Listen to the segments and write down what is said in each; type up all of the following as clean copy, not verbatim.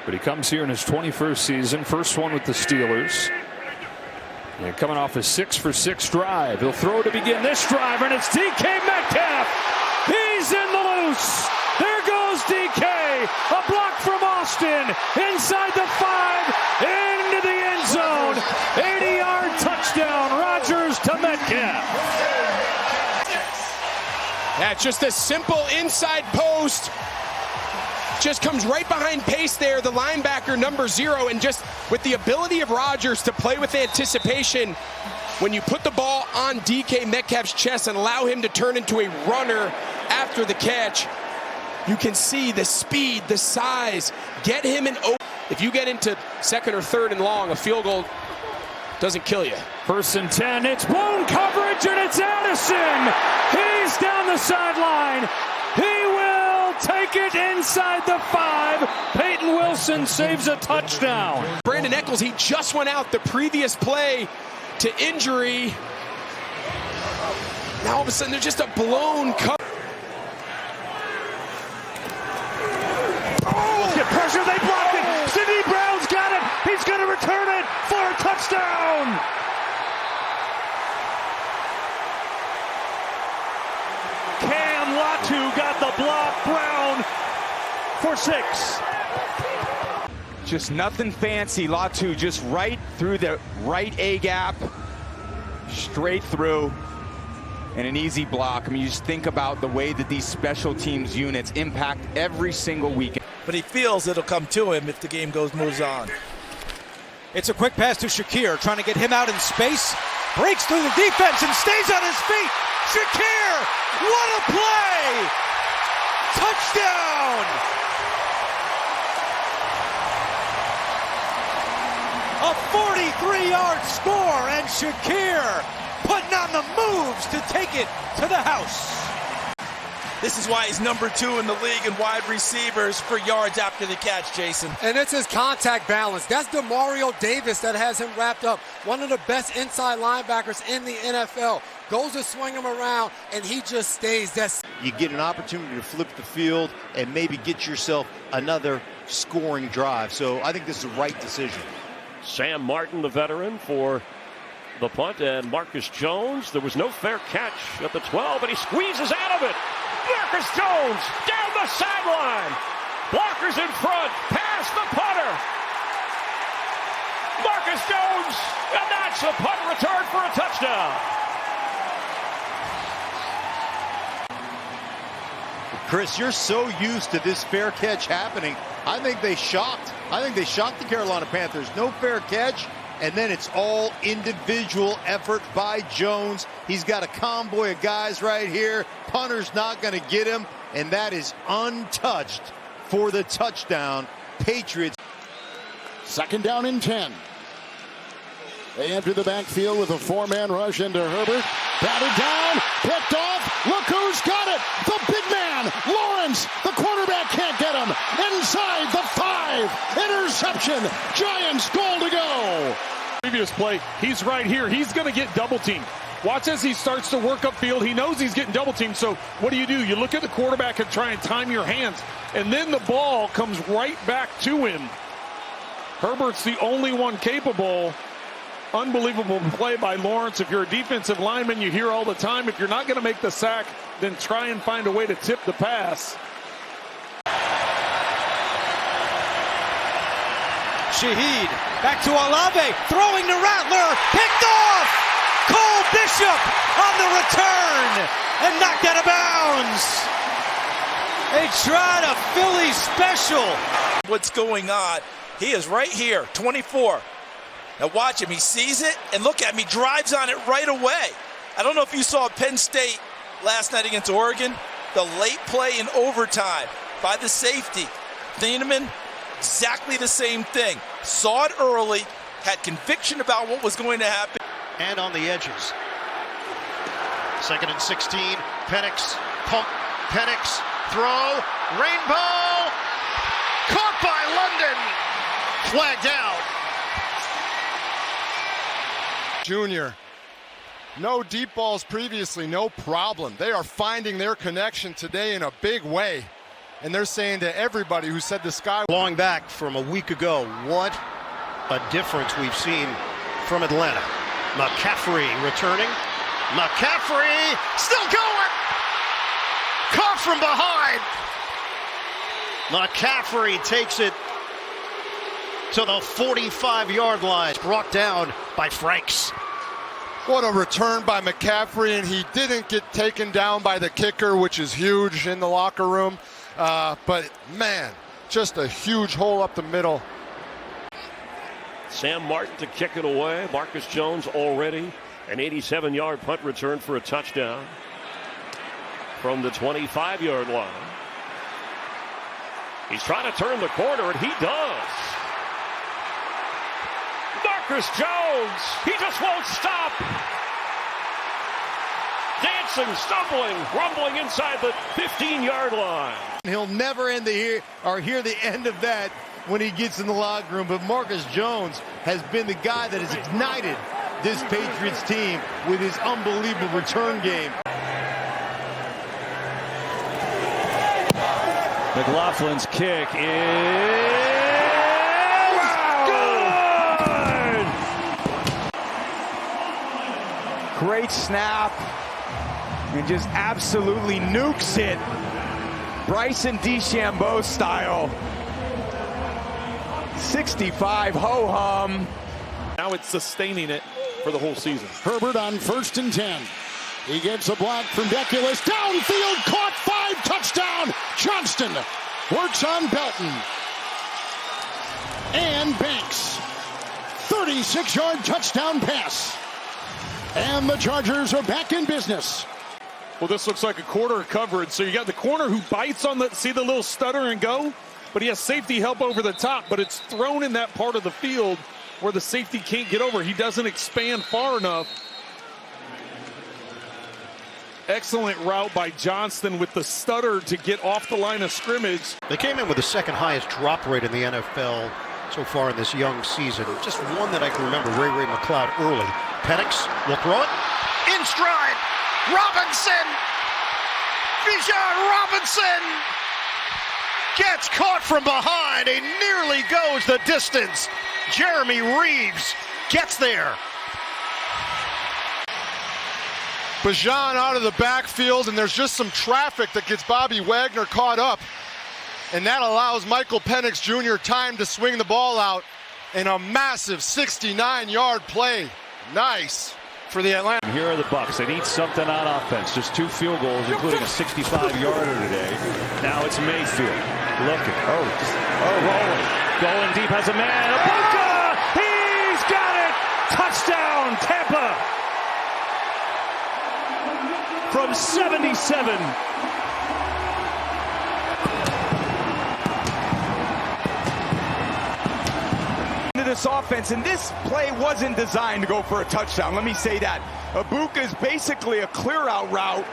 But he comes here in his 21st season, first one with the Steelers. And coming off a 6-for-6 drive. He'll throw to begin this drive, and it's DK Metcalf. He's in the loose. There goes DK. A block from Austin. Inside the 5. Into the end zone. 80-yard touchdown. Rodgers to Metcalf. That's just a simple inside post. Just comes right behind Pace there, the linebacker number 0, and just with the ability of Rodgers to play with anticipation, when you put the ball on DK Metcalf's chest and allow him to turn into a runner after the catch, you can see the speed, the size, get him in open. If you get into second or third and long, a field goal doesn't kill you. 1st and 10, it's blown coverage, and it's Addison. He's down the sideline. He will take it inside the 5. Peyton Wilson saves a touchdown. Brandon Eccles, he just went out the previous play to injury. Now all of a sudden there's just a blown cover. Oh, get pressure, they blocked it. Sidney Brown's got it. He's going to return it for a touchdown. Cam Latu got the block. Brown for 6. Just nothing fancy. Latu just right through the right A gap, straight through, and an easy block. I mean, you just think about the way that these special teams units impact every single weekend. But he feels it'll come to him if the game moves on. It's a quick pass to Shakir, trying to get him out in space. Breaks through the defense and stays on his feet. Shakir, what a play! Touchdown! A 43-yard score, and Shakir putting on the moves to take it to the house. This is why he's number 2 in the league in wide receivers for yards after the catch, Jason. And it's his contact balance. That's DeMario Davis that has him wrapped up. One of the best inside linebackers in the NFL. Goes to swing him around, and he just stays. You get an opportunity to flip the field and maybe get yourself another scoring drive. So I think this is the right decision. Sam Martin, the veteran, for the punt, and Marcus Jones. There was no fair catch at the 12, and he squeezes out of it. Marcus Jones down the sideline. Blockers in front. Pass the punter. Marcus Jones, and that's the punt return for a touchdown. Chris, you're so used to this fair catch happening. I think they shocked the Carolina Panthers. No fair catch, and then it's all individual effort by Jones. He's got a convoy of guys right here. Punter's not going to get him, and that is untouched for the touchdown. Patriots. 2nd down and 10. They enter the backfield with a 4-man rush into Herbert. Batted down, picked off. Look who's got it. The big man, Lawrence. The quarterback can't get him. Inside the 5. Interception. Giants goal to go. Previous play, he's right here. He's going to get double teamed. Watch as he starts to work upfield. He knows he's getting double teamed. So what do? You look at the quarterback and try and time your hands. And then the ball comes right back to him. Herbert's the only one capable. Unbelievable play by Lawrence. If you're a defensive lineman, you hear all the time, if you're not going to make the sack, then try and find a way to tip the pass. Shaheed back to Olave, throwing to Rattler, picked off! Cole Bishop on the return and knocked out of bounds. They tried a Philly special. What's going on? He is right here, 24. Now watch him, he sees it, and look at him, he drives on it right away. I don't know if you saw Penn State last night against Oregon, the late play in overtime by the safety. Thieneman, exactly the same thing. Saw it early, had conviction about what was going to happen. And on the edges. 2nd and 16. Penix, pump, Penix, throw, rainbow, caught by London, flagged out. Junior, no deep balls previously, no problem. They are finding their connection today in a big way. and they're saying to everybody who said the sky. Long back from a week ago, what a difference we've seen from Atlanta. McCaffrey returning. McCaffrey still going. Caught from behind. McCaffrey takes it to the 45-yard line. Brought down by Franks. What a return by McCaffrey, and he didn't get taken down by the kicker, which is huge in the locker room. But, man, just a huge hole up the middle. Sam Martin to kick it away. Marcus Jones already an 87-yard punt return for a touchdown from the 25-yard line. He's trying to turn the corner, and he does. Marcus Jones, he just won't stop. Dancing, stumbling, rumbling inside the 15-yard line. He'll never end hear the end of that when he gets in the locker room. But Marcus Jones has been the guy that has ignited this Patriots team with his unbelievable return game. McLaughlin's kick is good! Great snap. And just absolutely nukes it. Bryson DeChambeau style. 65 ho-hum. Now it's sustaining it for the whole season. Herbert on 1st and 10. He gets a block from Deculus. Downfield, caught 5, touchdown. Johnston works on Belton. And Banks. 36-yard touchdown pass. And the Chargers are back in business. Well, this looks like a quarter coverage. So you got the corner who bites on see the little stutter and go, but he has safety help over the top, but it's thrown in that part of the field where the safety can't get over. He doesn't expand far enough. Excellent route by Johnston with the stutter to get off the line of scrimmage. They came in with the second highest drop rate in the NFL so far in this young season. Just one that I can remember, Ray McLeod early. Penix will throw it. In stride. Robinson. Bijan Robinson gets caught from behind. He nearly goes the distance. Jeremy Reeves gets there. Bijan out of the backfield, and there's just some traffic that gets Bobby Wagner caught up. And that allows Michael Penix Jr. time to swing the ball out in a massive 69-yard play. Nice for the Atlanta. Here are the Bucs. They need something on offense. Just 2 field goals, including a 65-yarder today. Now it's Mayfield. Looking. Rolling. Going deep, has a man. Abuka! He's got it! Touchdown, Tampa! From 77. This offense, and this play wasn't designed to go for a touchdown. Let me say that. Abuka is basically a clear out route,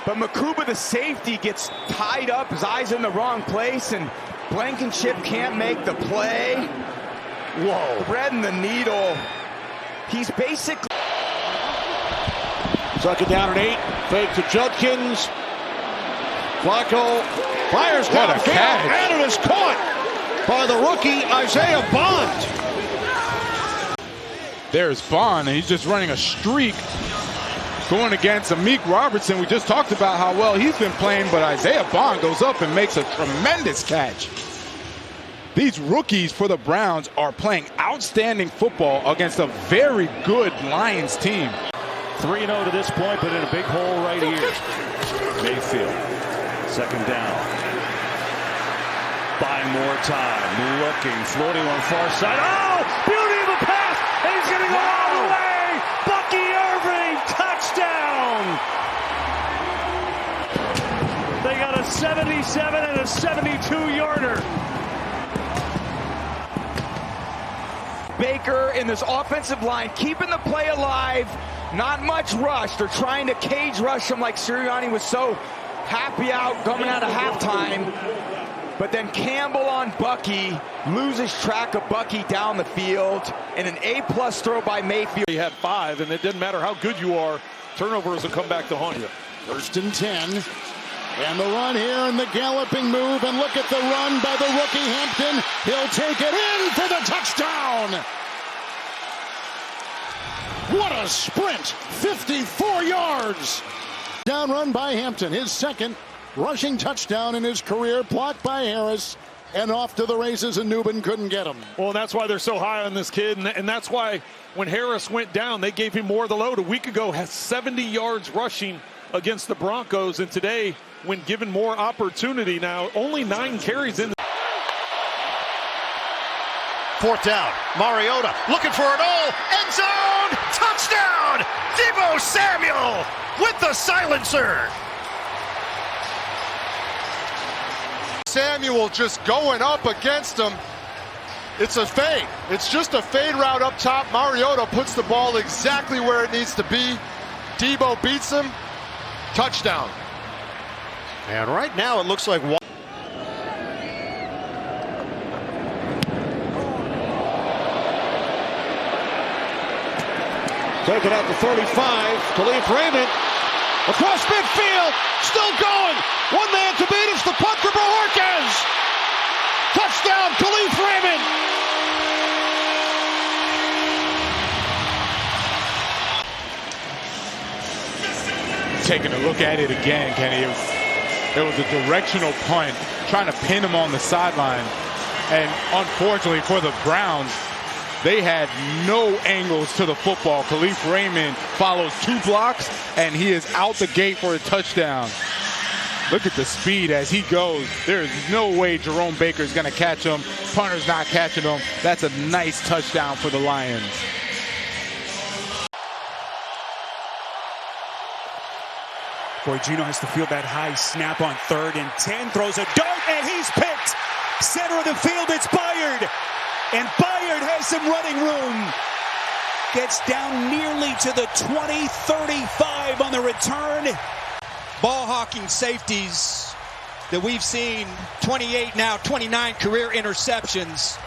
but Makuba, the safety, gets tied up, his eyes in the wrong place, and Blankenship can't make the play. Whoa. Threading the needle. He's basically... Second down and 8. Fake to Judkins. Flacco fires downfield, and it is caught by the rookie Isaiah Bond. There's Bond, and he's just running a streak going against Amik Robertson. We just talked about how well he's been playing, but Isaiah Bond goes up and makes a tremendous catch. These rookies for the Browns are playing outstanding football against a very good Lions team. 3-0 to this point, but in a big hole right here. Mayfield, second down. Buying more time, looking, floating on far side. Oh, beauty of the pass, and he's going to go all the way. Bucky Irving, touchdown. They got a 77 and a 72-yarder. Baker in this offensive line, keeping the play alive. Not much rush. They're trying to cage rush him like Sirianni was so happy out coming out of halftime. But then Campbell on Bucky loses track of Bucky down the field, and an A-plus throw by Mayfield. He had 5, and it didn't matter how good you are. Turnovers will come back to haunt you. 1st and 10. And the run here and the galloping move, and look at the run by the rookie Hampton. He'll take it in for the touchdown. What a sprint, 54 yards. Down run by Hampton, his second rushing touchdown in his career, blocked by Harris, and off to the races, and Newman couldn't get him. Well, that's why they're so high on this kid, and that's why when Harris went down, they gave him more of the load. A week ago, has 70 yards rushing against the Broncos, and today, when given more opportunity, now only 9 carries in. Fourth down, Mariota looking for it all, end zone, touchdown, Deebo Samuel with the silencer. Samuel just going up against him. It's a fade. It's just a fade route up top. Mariota puts the ball exactly where it needs to be. Deebo beats him. Touchdown. And right now it looks like take it out to 35. Khalif Raymond across midfield, still going. One man to beat. It's the punt for Bohorquez. Touchdown, Khalif Raymond. Taking a look at it again, Kenny. It was a directional punt, trying to pin him on the sideline. And unfortunately for the Browns, they had no angles to the football. Khalif Raymond follows 2 blocks, and he is out the gate for a touchdown. Look at the speed as he goes. There is no way Jerome Baker is going to catch him. Punter's not catching him. That's a nice touchdown for the Lions. Boy, Gino has to field that high snap on 3rd and 10. Throws a dart, and he's picked. Center of the field, it's Byard. And Byard has some running room. Gets down nearly to the 20, 35 on the return. Ball hawking safeties that we've seen, 28 now, 29 career interceptions.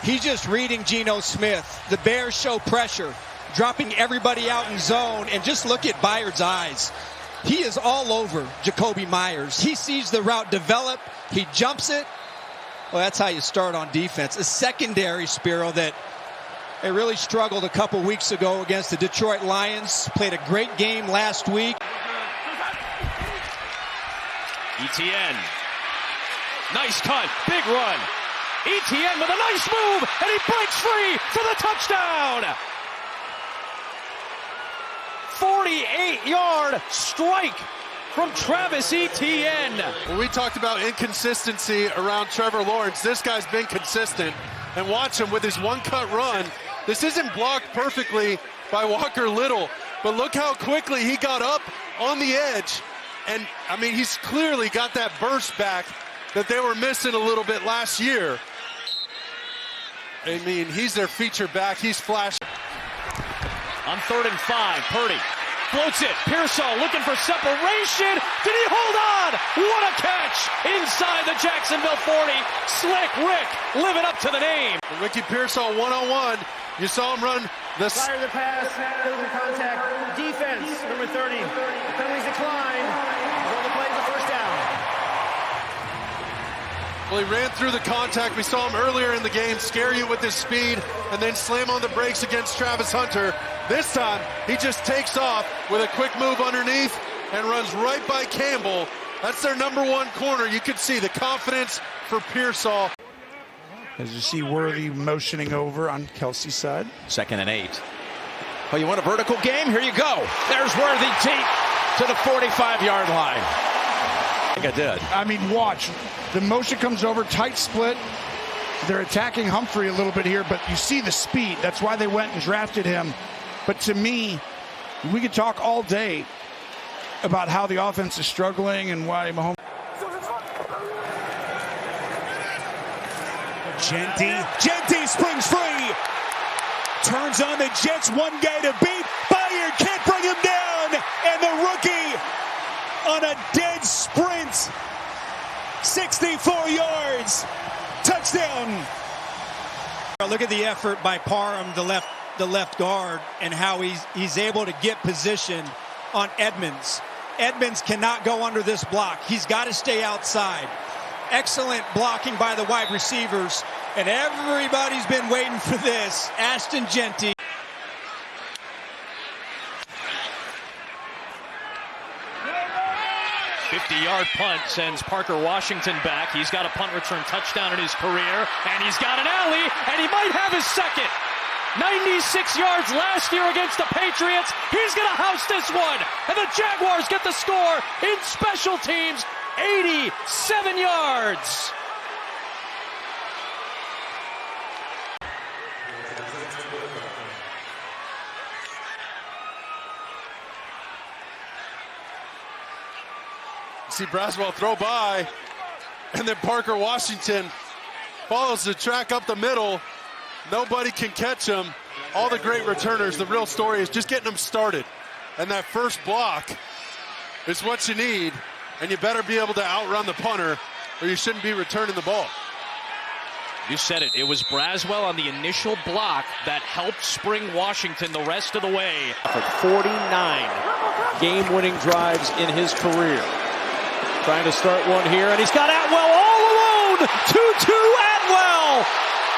He's just reading Geno Smith. The Bears show pressure, dropping everybody out in zone, and just look at Byard's eyes. He is all over Jacoby Myers. He sees the route develop, he jumps it. Well, that's how you start on defense. A secondary, Spiro, that they really struggled a couple weeks ago against the Detroit Lions. Played a great game last week. ETN. Nice cut. Big run. ETN with a nice move, and he breaks free for the touchdown. 48-yard strike from Travis Etienne. When we talked about inconsistency around Trevor Lawrence, this guy's been consistent. And watch him with his one-cut run. This isn't blocked perfectly by Walker Little, but look how quickly he got up on the edge. And, I mean, he's clearly got that burst back that they were missing a little bit last year. I mean, he's their feature back. He's flashing. On 3rd and 5, Purdy floats it. Pearsall looking for separation. Did he hold on? What a catch inside the Jacksonville 40. Slick Rick living up to the name. Ricky Pearsall one-on-one. You saw him run the fire the pass, contact, defense, number 30. Penalties decline. All the plays, the first down. Well, he ran through the contact. We saw him earlier in the game scare you with his speed and then slam on the brakes against Travis Hunter. This time, he just takes off with a quick move underneath and runs right by Campbell. That's their number 1 corner. You can see the confidence for Pearsall. As you see Worthy motioning over on Kelsey's side. 2nd and 8. Oh, you want a vertical game? Here you go. There's Worthy deep to the 45-yard line. I think I did. I mean, watch. The motion comes over, tight split. They're attacking Humphrey a little bit here, but you see the speed. That's why they went and drafted him. But to me, we could talk all day about how the offense is struggling and why Mahomes. Genty springs free. Turns on the Jets, one guy to beat. Byard can't bring him down. And the rookie on a dead sprint. 64 yards. Touchdown. Look at the effort by Parham, the left guard, and how he's able to get position on Edmonds. Edmonds cannot go under this block. He's got to stay outside. Excellent blocking by the wide receivers, and everybody's been waiting for this. Ashton Genty. Fifty-yard punt sends Parker Washington back. He's got a punt return touchdown in his career, and he's got an alley, and he might have his second. 96 yards last year against the Patriots. He's going to house this one, and the Jaguars get the score in special teams, 87 yards. See Braswell throw by, and then Parker Washington follows the track up the middle. Nobody can catch him. All the great returners, the real story is just getting them started. And that first block is what you need, and you better be able to outrun the punter, or you shouldn't be returning the ball. You said it. It was Braswell on the initial block that helped spring Washington the rest of the way. For 49 game-winning drives in his career. Trying to start one here, and he's got Atwell all alone. 2-2 Atwell,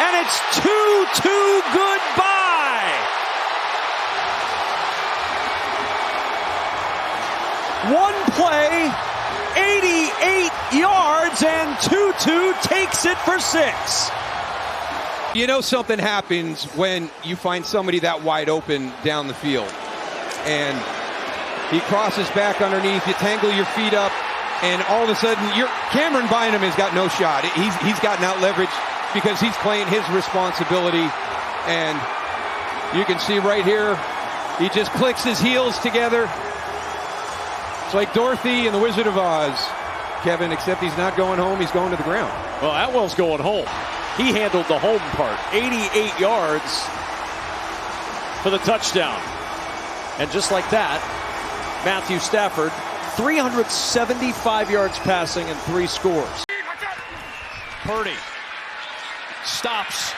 and it's 2-2 goodbye. One play, 88 yards, and 2-2 takes it for 6. You know something happens when you find somebody that wide open down the field. And he crosses back underneath, you tangle your feet up, and all of a sudden, Cameron Bynum has got no shot. He's gotten out leverage because he's playing his responsibility. And you can see right here, he just clicks his heels together. It's like Dorothy and the Wizard of Oz, Kevin, except he's not going home, he's going to the ground. Well, Atwell's going home. He handled the home part. 88 yards for the touchdown. And just like that, Matthew Stafford, 375 yards passing and 3 scores. Purdy stops.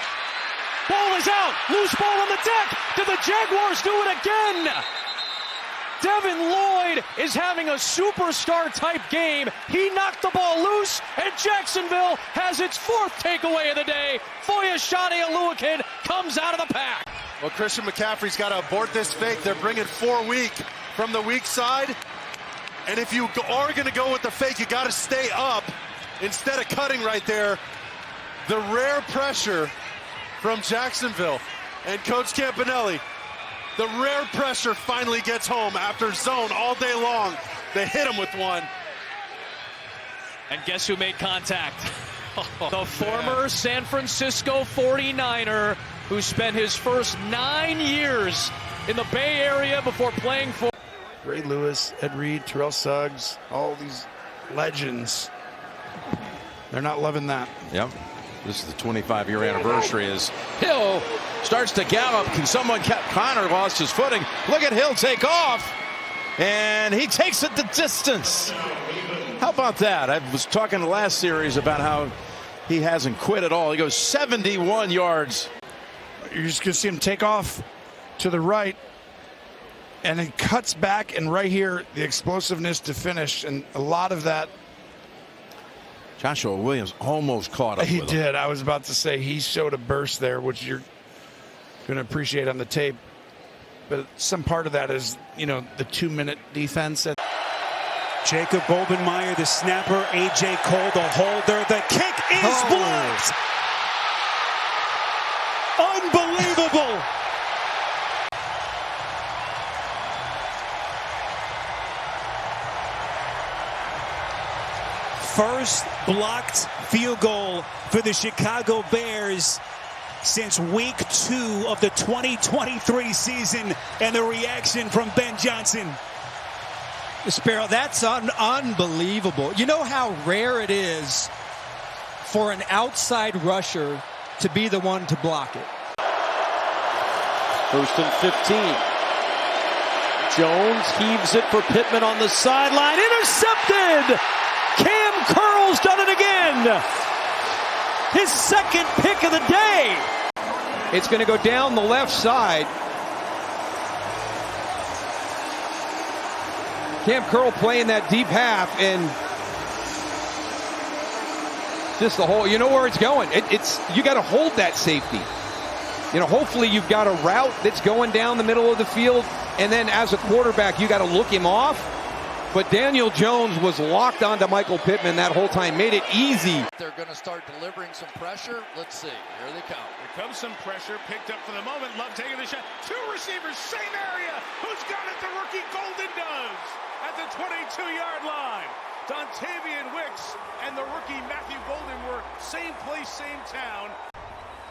Ball is out. Loose ball on the deck. Did the Jaguars do it again? Devin Lloyd is having a superstar-type game. He knocked the ball loose, and Jacksonville has its 4th takeaway of the day. Foyashani Aluakin comes out of the pack. Well, Christian McCaffrey's got to abort this fake. They're bringing 4 weak from the weak side. And if you are going to go with the fake, you got to stay up instead of cutting right there. The rare pressure from Jacksonville and Coach Campanelli. The rare pressure finally gets home after zone all day long. They hit him with one. And guess who made contact? The former San Francisco 49er who spent his first 9 years in the Bay Area before playing for Ray Lewis, Ed Reed, Terrell Suggs, all these legends. They're not loving that. Yep. This is the 25-year anniversary as Hill starts to gallop. Can someone catch? Connor lost his footing. Look at Hill take off. And he takes it the distance. How about that? I was talking the last series about how he hasn't quit at all. He goes 71 yards. You're just going to see him take off to the right. And then cuts back, and right here, the explosiveness to finish. And a lot of that. Joshua Williams almost caught up. He with did. him. I was about to say he showed a burst there, which you're going to appreciate on the tape. But some part of that is, the 2-minute defense. Jacob Bobenmeyer, the snapper. A.J. Cole, the holder. The kick is blocked. Unbelievable. First blocked field goal for the Chicago Bears since week 2 of the 2023 season, and the reaction from Ben Johnson. Sparrow, that's unbelievable. You know how rare it is for an outside rusher to be the one to block it. 1st and 15. Jones heaves it for Pittman on the sideline. Intercepted! Cam Curl's done it again. His 2nd pick of the day. It's going to go down the left side. Cam Curl playing that deep half, and just the whole, you know where it's going. You got to hold that safety. Hopefully you've got a route that's going down the middle of the field, and then as a quarterback, you got to look him off. But Daniel Jones was locked onto Michael Pittman that whole time, made it easy. They're going to start delivering some pressure. Let's see. Here they come. Here comes some pressure, picked up for the moment. Love taking the shot. Two receivers, same area. Who's got it? The rookie Golden does at the 22-yard line. Dontavian Wicks and the rookie Matthew Golden were same place, same town.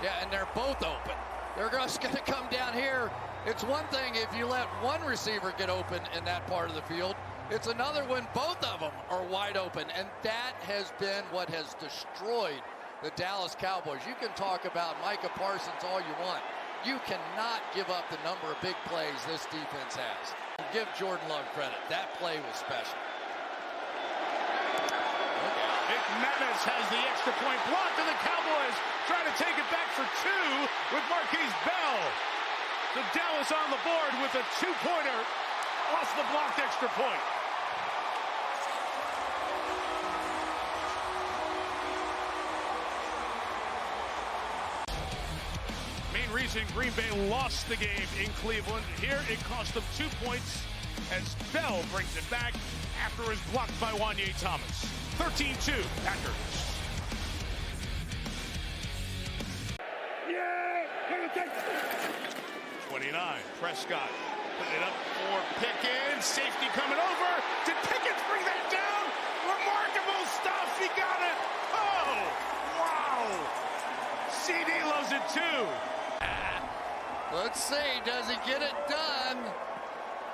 Yeah, and they're both open. They're just going to come down here. It's one thing if you let one receiver get open in that part of the field. It's another when both of them are wide open, and that has been what has destroyed the Dallas Cowboys. You can talk about Micah Parsons all you want. You cannot give up the number of big plays this defense has. Give Jordan Love credit. That play was special. McManus has the extra point blocked, and the Cowboys trying to take it back for two with Marquise Bell. So Dallas on the board with a two-pointer off the blocked extra point. Main reason Green Bay lost the game in Cleveland. Here it cost them 2 points as Bell brings it back after it was blocked by Wanye Thomas. 13-2, Packers. Yeah! 29, Prescott putting it up for Pickens. Safety coming over. Did Pickens bring that down? Remarkable stuff. He got it. Oh, wow. CD loves it too. Let's see. Does he get it done?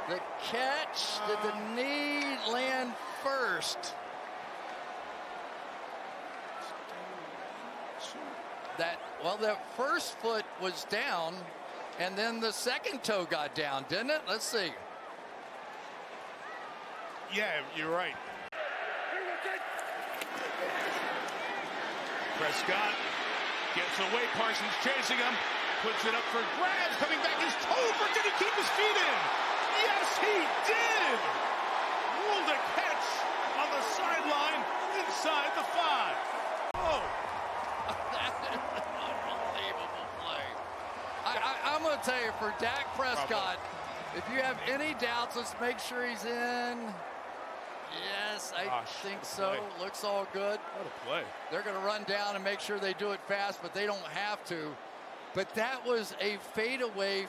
The catch. Did the knee land first? That first foot was down, and then the second toe got down, didn't it? Let's see. Yeah, you're right. Prescott gets away. Parsons chasing him. Puts it up for grabs. Coming back is Tolbert. Did he keep his feet in? Yes, he did. Ruled a catch on the sideline inside the 5. Oh. I'm going to tell you, for Dak Prescott, if you have any doubts, let's make sure he's in. Yes, I think so. Play. Looks all good. What a play. They're going to run down and make sure they do it fast, but they don't have to. But that was a fadeaway